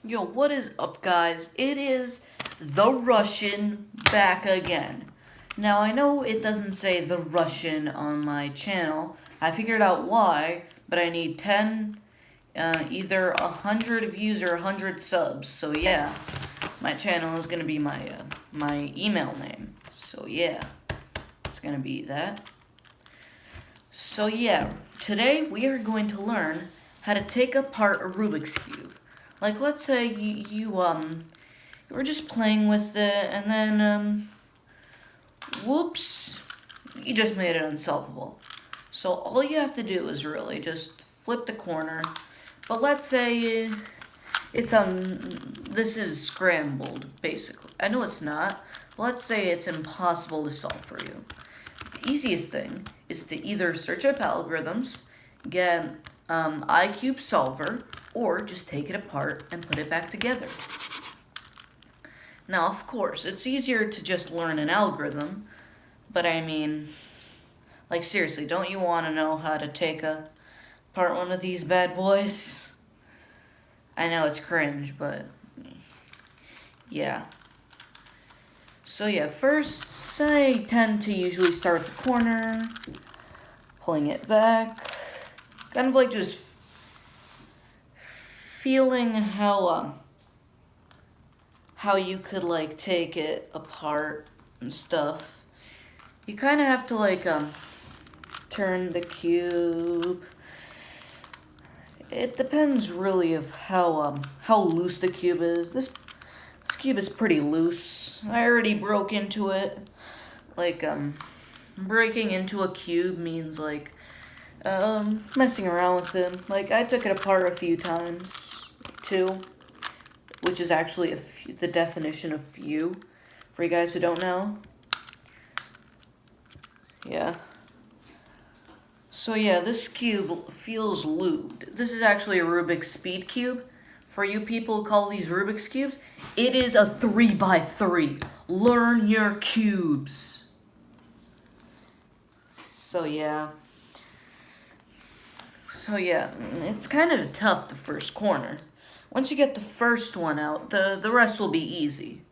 Yo, what is up, guys? It is the Russian back again. Now, I know it doesn't say the Russian on my channel. I figured out why, but I need 10, either 100 views or 100 subs. So, yeah, my channel is gonna be my email name. So, yeah, it's gonna be that. So, yeah, today we are going to learn how to take apart a Rubik's Cube. Like, let's say you were just playing with it, and then, whoops, you just made it unsolvable. So all you have to do is really just flip the corner. But let's say this is scrambled, basically. I know it's not, but let's say it's impossible to solve for you. The easiest thing is to either search up algorithms, get iCube Solver, or just take it apart and put it back together. Now, of course, it's easier to just learn an algorithm, but I mean, like, seriously, don't you want to know how to take apart one of these bad boys? I know it's cringe, but yeah. So yeah, first, I tend to usually start at the corner, pulling it back, kind of like just feeling how you could like take it apart and stuff. You kind of have to like turn the cube. It depends really of how loose the cube is. This cube is pretty loose. I already broke into it. Like breaking into a cube means like messing around with it. Like, I took it apart a few times, too, which is actually the definition of few, for you guys who don't know. Yeah. So yeah, this cube feels lubed. This is actually a Rubik's Speed Cube. For you people who call these Rubik's Cubes, it is a 3x3. Learn your cubes. So yeah. It's kind of tough, the first corner. Once you get the first one out, the rest will be easy.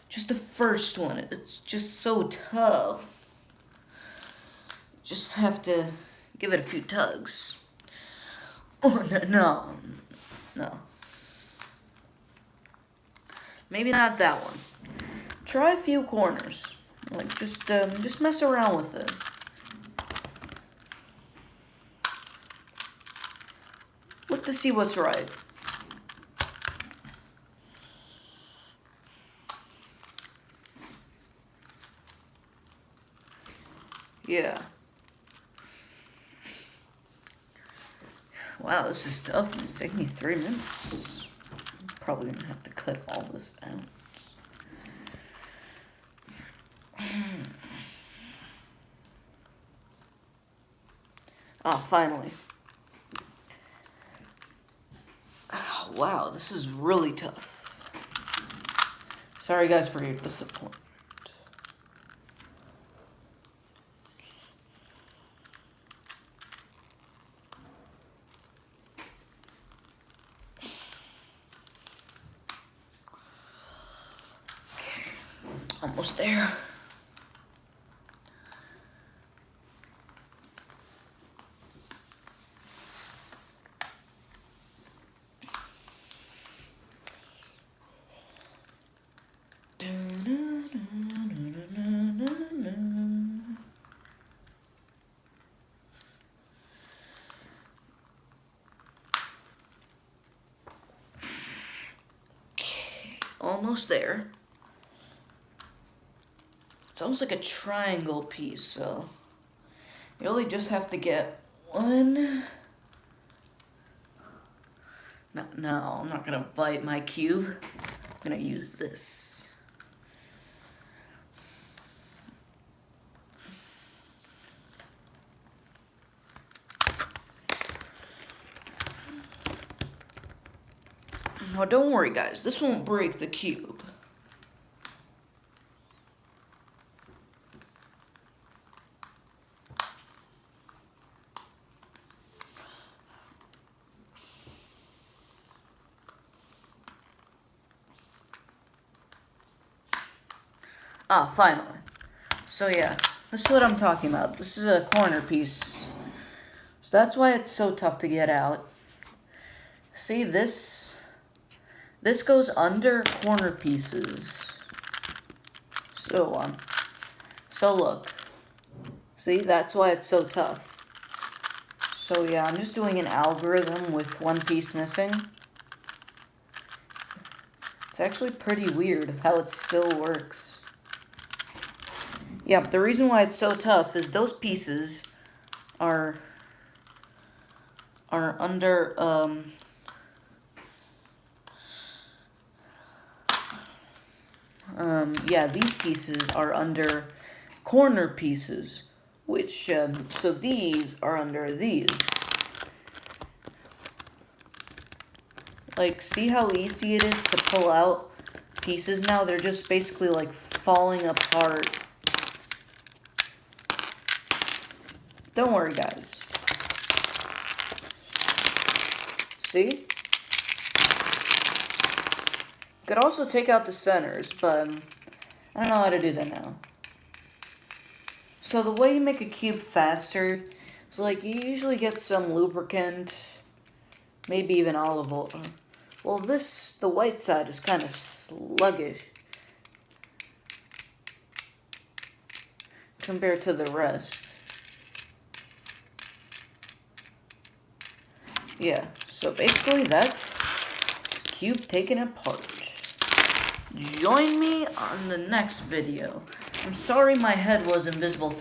Just the first one, it's just so tough. Just have to give it a few tugs. Oh, no. Maybe not that one. Try a few corners. Like, just mess around with it. Look to see what's right. Yeah. Wow, this is tough. It's taking me 3 minutes. I'm probably gonna have to cut all this out. Oh, finally. Oh, wow, this is really tough. Sorry, guys, for your disappointment. Okay, almost there. Almost there. It's almost like a triangle piece, so you only just have to get one. No, I'm not gonna bite my cube. I'm gonna use this. Now, don't worry, guys. This won't break the cube. Ah, finally. So yeah, this is what I'm talking about. This is a corner piece. So that's why it's so tough to get out. See, this goes under corner pieces. So look. See, that's why it's so tough. So yeah, I'm just doing an algorithm with one piece missing. It's actually pretty weird of how it still works. Yeah, but the reason why it's so tough is those pieces are under, yeah, these pieces are under corner pieces, which, so these are under these. Like, see how easy it is to pull out pieces now? They're just basically, like, falling apart. Don't worry, guys. See? Could also take out the centers, but I don't know how to do that now. So the way you make a cube faster is, like, you usually get some lubricant, maybe even olive oil. Well, the white side is kind of sluggish compared to the rest. Yeah, so basically that's cube taken apart. Join me on the next video. I'm sorry my head was invisible.